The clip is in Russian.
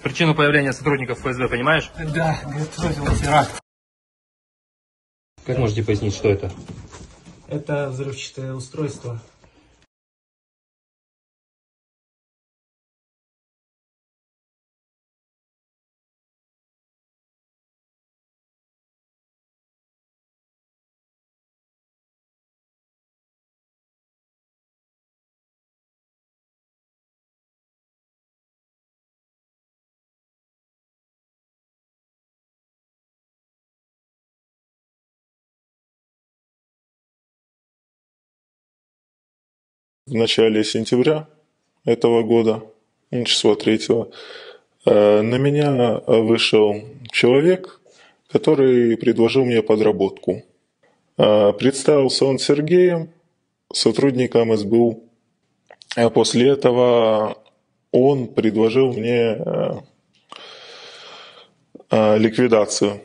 Причину появления сотрудников ФСБ понимаешь? Да, готовился теракт. Как можете пояснить, что это? Это взрывчатое устройство. В начале сентября этого года, числа 3, на меня вышел человек, который предложил мне подработку. Представился он Сергеем, сотрудником СБУ. А после этого он предложил мне ликвидацию.